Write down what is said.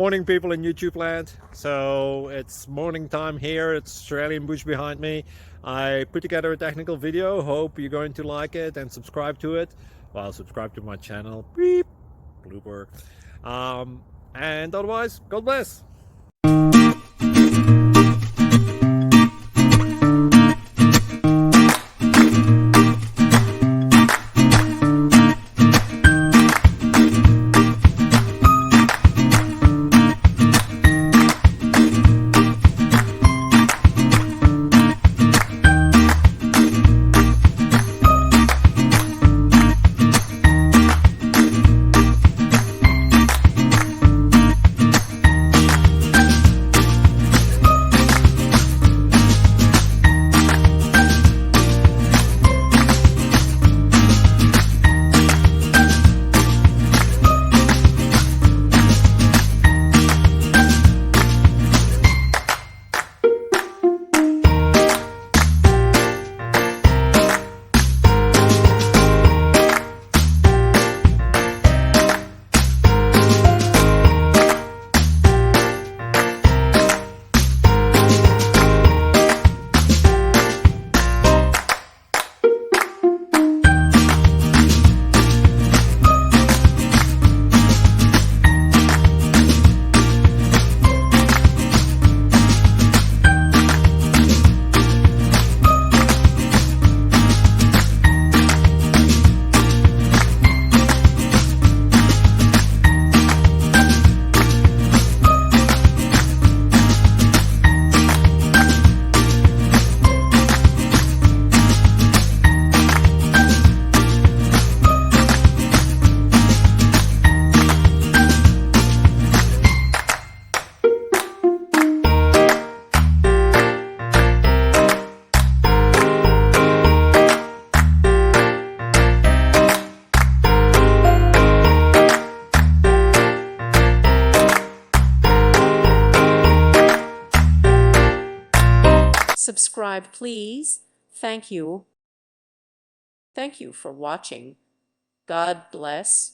Morning, people in YouTube land. So it's morning time here. It's Australian bush behind me. I put together a technical video. Hope you're going to like it and subscribe to it. Well, subscribe to my channel. Beep. Blooper. And otherwise, God bless. Subscribe, please. Thank you. Thank you for watching. God bless.